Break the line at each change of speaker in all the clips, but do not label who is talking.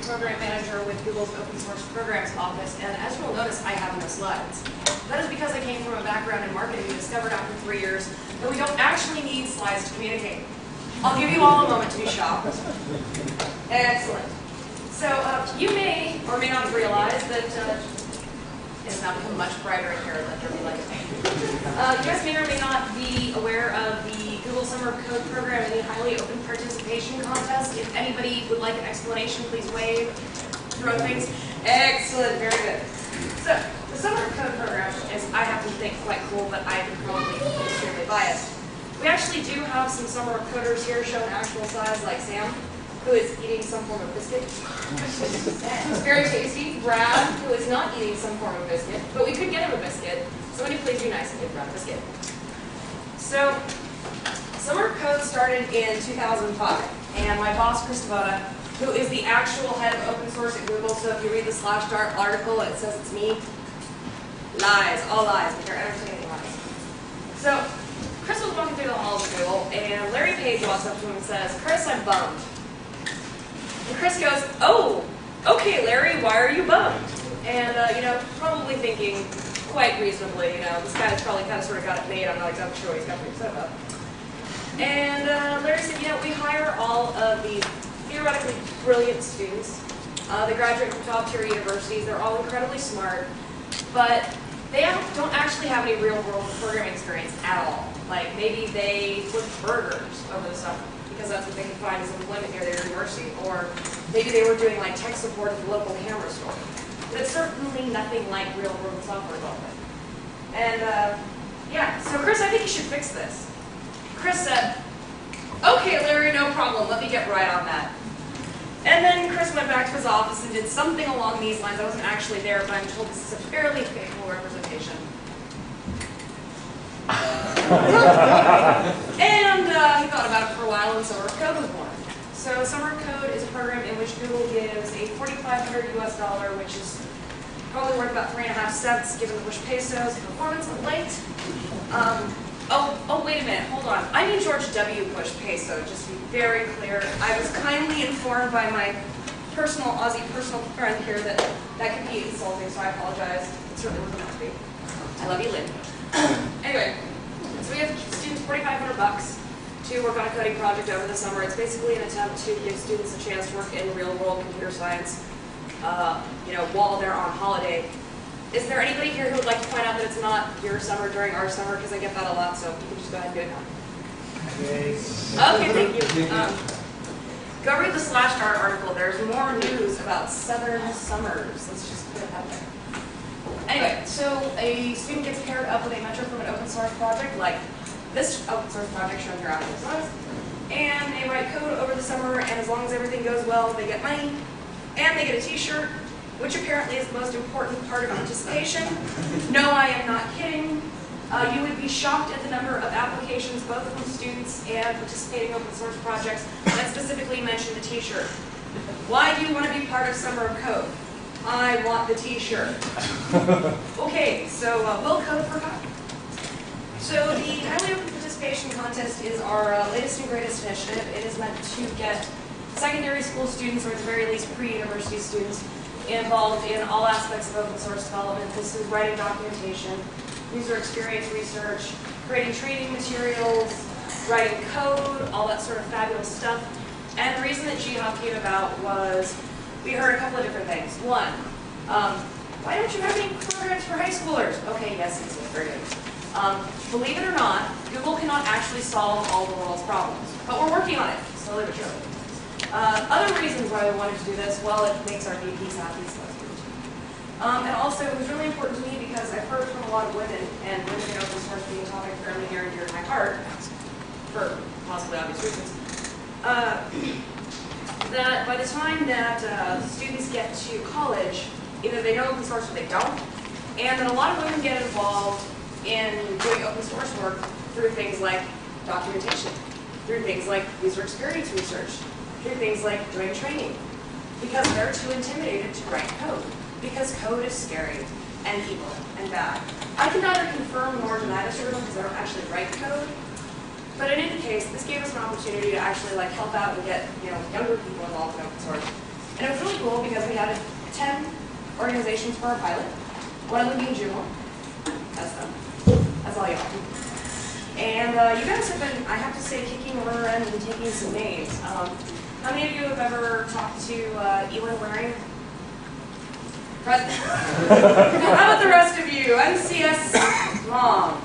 Program Manager with Google's Open Source Programs Office, and as you'll notice, I have no slides. That is because I came from a background in marketing and discovered after 3 years that we don't actually need slides to communicate. I'll give you all a moment to be shocked. Excellent. So you may or may not have realized that it's now become much brighter in here, let there be light. You guys may or may not be aware of the Google Summer of Code program and the highly open participation contest. If anybody would like an explanation, please wave, throw things. Excellent, very good. So the Summer of Code program is, I happen to think, quite cool, but I am probably extremely biased. We actually do have some Summer of Coders here shown actual size, like Sam, who is eating some form of biscuit. It's very tasty. Brad, who is not eating some form of biscuit, but we could get him a biscuit. Somebody please be nice and give Brad a biscuit. So, Summer of Code started in 2005, and my boss, Chris Devoda, who is the actual head of open source at Google, so if you read the /start article, it says it's me. Lies, all lies, but they're entertaining lies. So, Chris was walking through the halls of Google, and Larry Page walks up to him and says, "Chris, I'm bummed." And Chris goes, "Oh, okay, Larry, why are you bummed?" And, probably thinking quite reasonably, this guy's probably kind of sort of got it made. I'm not exactly sure what he's got to be upset about. And Larry said, we hire all of these theoretically brilliant students. They graduate from top-tier universities. They're all incredibly smart, but they don't actually have any real-world programming experience at all. Like, maybe they flip burgers over the summer, because that's what they can find as employment near their university. Or maybe they were doing like tech support at the local camera store. But it's certainly nothing like real-world software development. And so Chris, I think you should fix this. Chris said, "Okay, Larry, no problem. Let me get right on that." And then Chris went back to his office and did something along these lines. I wasn't actually there, but I'm told this is a fairly faithful representation. And he thought about it for a while, and Summer of Code was born. So Summer of Code is a program in which Google gives a $4,500 US, which is probably worth about 3.5 cents, given the Bush pesos, performance of late. Oh, wait a minute, hold on. I mean George W. Bush peso, just to be very clear. I was kindly informed by my personal Aussie friend here that that could be insulting, so I apologize. It certainly wasn't meant to be. I love you, Lynn. Anyway, so we have students $4,500 to work on a coding project over the summer. It's basically an attempt to give students a chance to work in real-world computer science, while they're on holiday. Is there anybody here who would like to point out that it's not your summer during our summer? Because I get that a lot, so you can just go ahead and do it now.
Yes.
Okay, thank you. Go read the /start article. There's more news about Southern summers. Let's just put it out there. Anyway, so a student gets paired up with a mentor from an open source project, like this open source project shown here after the slides, and they write code over the summer, and as long as everything goes well, they get money, and they get a t-shirt, which apparently is the most important part of participation. No, I am not kidding. You would be shocked at the number of applications, both from students and participating open source projects, that specifically mention the t-shirt. Why do you want to be part of Summer of Code? I want the t-shirt. Okay, so we'll code for fun. So the Highly Open Participation Contest is our latest and greatest initiative. It is meant to get secondary school students, or at the very least pre-university students, involved in all aspects of open source development. This is writing documentation, user experience research, creating training materials, writing code, all that sort of fabulous stuff. And the reason that GHOP came about was we heard a couple of different things. One, why don't you have any programs for high schoolers? Okay, yes, it's very good. Believe it or not, Google cannot actually solve all the world's problems, but we're working on it, slowly but surely. Other reasons why we wanted to do this, well, it makes our VPs happy, so that's good too. And also, it was really important to me because I've heard from a lot of women, and women in open source being a topic fairly near and dear to my heart, for possibly obvious reasons, that by the time that students get to college, either they know open source or they don't, and that a lot of women get involved in doing open source work through things like documentation, through things like user experience research, through things like doing training, because they're too intimidated to write code, because code is scary and evil and bad. I can neither confirm nor deny this to them because I don't actually write code, but in any case, this gave us an opportunity to actually help out and get younger people involved in open source. And it was really cool because we had 10 organizations for our pilot, one of them being Joomla. That's them. That's all y'all. And you guys have been, I have to say, kicking around and taking some names. How many of you have ever talked to Elon Waring? How about the rest of you? MCS Mom.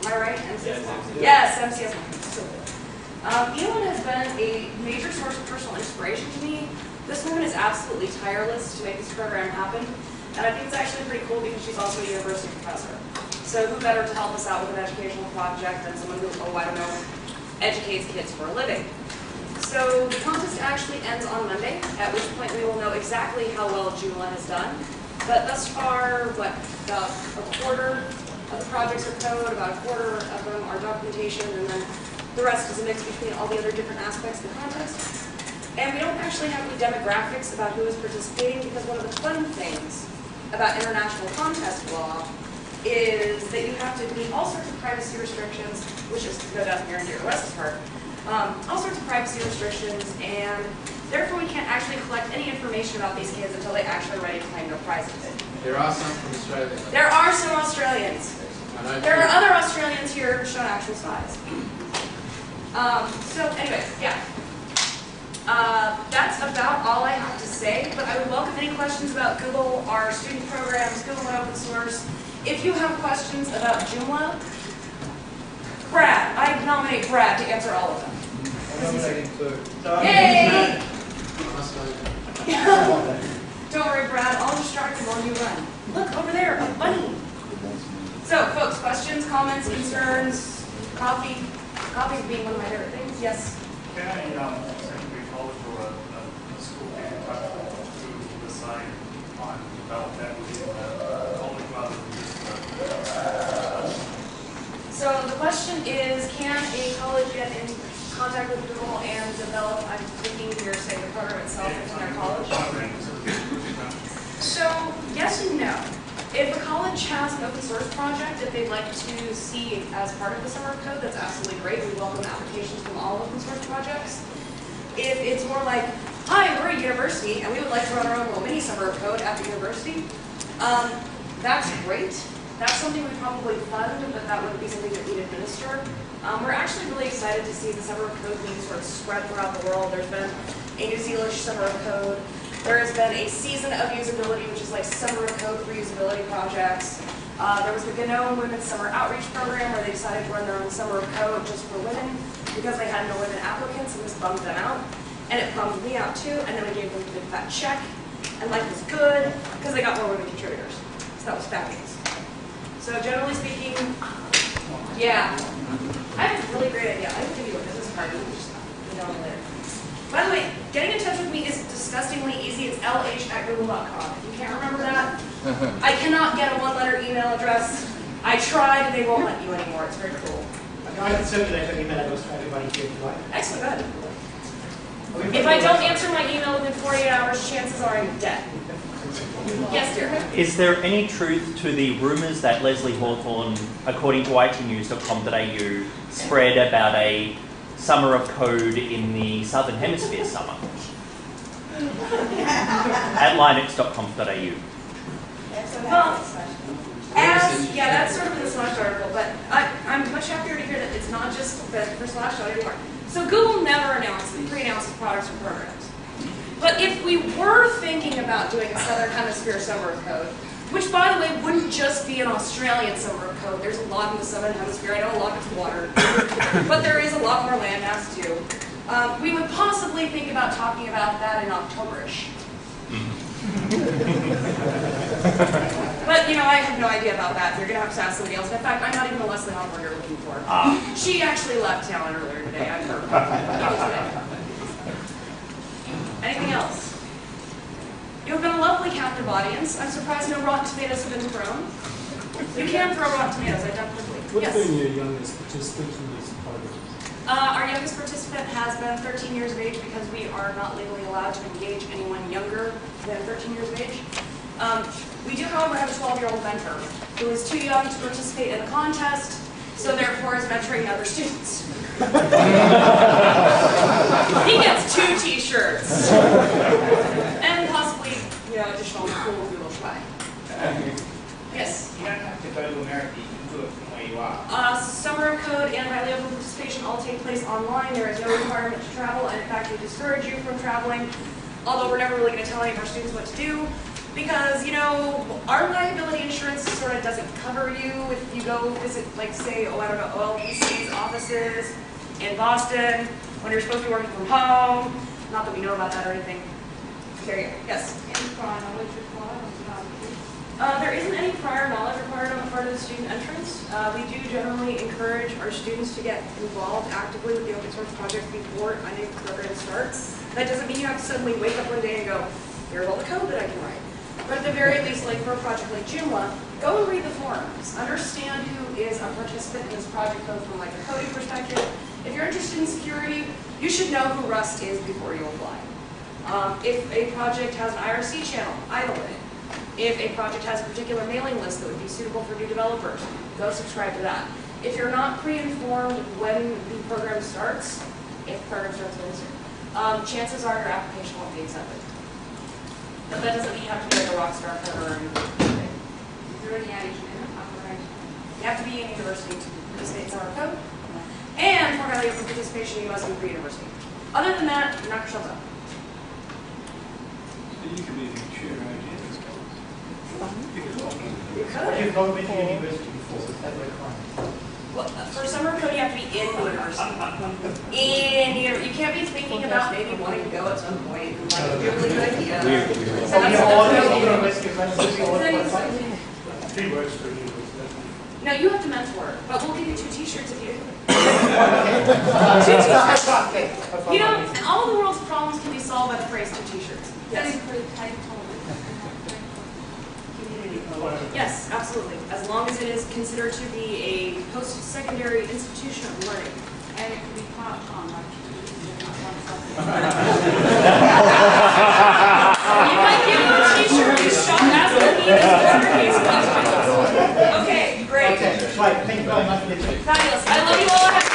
Am I right? MCS Mom? Yes, MCS Mom. So good. Elon has been a major source of personal inspiration to me. This woman is absolutely tireless to make this program happen. And I think it's actually pretty cool because she's also a university professor. So who better to help us out with an educational project than someone who, oh, I don't know, educates kids for a living. So the contest actually ends on Monday, at which point we will know exactly how well Joomla has done. But thus far, about a quarter of the projects are code, about a quarter of them are documentation, and then the rest is a mix between all the other different aspects of the contest. And we don't actually have any demographics about who is participating because one of the fun things about international contest law is that you have to meet all sorts of privacy restrictions, which is no doubt near and dear to Wes's heart. All sorts of privacy restrictions, and therefore we can't actually collect any information about these kids until they actually are ready to claim their prizes.
There are some from Australia.
There are some Australians. There are other Australians here who've shown actual size. So anyway, yeah. That's about all I have to say, but I would welcome any questions about Google, our student programs, Google and open source. If you have questions about Joomla, Brad, I nominate Brad to answer all of them. Yay! Don't worry, Brad, I'll distract you while you run. Look, over there, a bunny. So, folks, questions, comments, concerns, coffee? Coffee being one of my favorite things, yes?
Can a secondary college or a school get in touch to decide on develop that within the college rather than just
So the question is, can a college get in contact with Google and develop, I'm thinking here, say, the program itself within their college? So, yes and no. If a college has an open source project that they'd like to see as part of the summer of code, that's absolutely great. We welcome applications from all open source projects. If it's more like, hi, we're a university, and we would like to run our own little mini summer of code at the university, that's great. That's something we probably fund, but that wouldn't be something that we'd administer. We're actually really excited to see the summer of code being sort of spread throughout the world. There's been a New Zealand summer of code. There has been a season of usability, which is like summer of code for usability projects. There was the Gnome Women's Summer Outreach Program where they decided to run their own summer of code just for women because they had no women applicants, and this bummed them out. And it bummed me out too, and then we gave them a big fat check, and life was good because they got more women contributors. So that was fabulous. So generally speaking, yeah. I have a really great idea. I will give you a business card. You can just email me later. By the way, getting in touch with me is disgustingly easy. It's lh@google.com. If you can't remember that, I cannot get a one-letter email address. I tried, and they won't let you anymore. It's very cool.
I can circulate an email address for everybody here if you like.
Excellent. Good. If I don't answer my email within 48 hours, chances are I'm dead. Yes, dear.
Is there any truth to the rumours that Leslie Hawthorn, according to itnews.com.au, spread about a summer of code in the Southern Hemisphere summer? At linux.com.au.
Well, yeah, that's sort of in the Slash article, but I'm much happier to hear that it's not just for Slash anymore. So Google never pre-announces products or programs. But if we were thinking about doing a Southern Hemisphere summer of code, which, by the way, wouldn't just be an Australian summer of code. There's a lot in the Southern Hemisphere. I know a lot of it's water, but there is a lot more landmass, too. We would possibly think about talking about that in October-ish. But, you know, I have no idea about that. You're going to have to ask somebody else. In fact, I'm not even the Leslie Hawthorn you're looking for. She actually left town earlier today. I've heard about that. Anything else? You have been a lovely captive audience. I'm surprised no Rotten Tomatoes have been thrown. You can throw Rotten Tomatoes, I definitely.
What's been your youngest participant in this program?
Our youngest participant has been 13 years of age because we are not legally allowed to engage anyone younger than 13 years of age. We do, however, have a 12-year-old mentor who is too young to participate in the contest, so therefore is mentoring other students. He gets 2 t-shirts. Yes?
You don't have to go to America, you can do it from where you are.
Summer of Code and highly open participation all take place online. There is no requirement to travel, and in fact, we discourage you from traveling, although we're never really going to tell any of our students what to do, because, you know, our liability insurance sort of doesn't cover you if you go visit, like, say, oh, I don't know, OLPC's offices in Boston when you're supposed to be working from home. Not that we know about that or anything. There you go. Yes?
Any prior knowledge required on the
There isn't any prior knowledge required on the part of the student entrance. We do generally encourage our students to get involved actively with the open source project before any program starts. That doesn't mean you have to suddenly wake up one day and go, here's all the code that I can write. But at the very least, like for a project like Joomla, go and read the forums. Understand who is a participant in this project, both from like a coding perspective. If you're interested in security, you should know who Rust is before you apply. If a project has an IRC channel, idle it. If a project has a particular mailing list that would be suitable for new developers, go subscribe to that. If you're not pre-informed when the program starts, if the program starts when it starts, chances are your application won't be accepted. But that doesn't mean you have to be like a rock star coder or anything.
Is there any age limit operation?
You have to be in university to participate in summer code. And for highly open participation, you must be pre-university. Other than that, knock yourselves out.
You can be the chair ideas.
You
Have
could.
you gone with the university before? Is that required?
Well, for summer code, you have to be in university. You can't be thinking about maybe wanting to go at some point. Like, it'd be a really good idea. So
Oh,
that's
you're all
really-
going to risk your friends to be all at one time?
3 words for you.
No, you have to mentor, but we'll give you 2 t-shirts if you.
Okay.
You know, all of the world's problems can be solved by the phrase 2 t-shirts.
That
Yes.
include title
Community. Yes, absolutely. As long as it is considered to be a post-secondary institution of learning.
and it could be part-time, like you're not one subject.
You might give you a t-shirt and shop as the need is lowercase questions. Okay, great.
Okay, right, thank you very much for the
Fabulous. I love you all.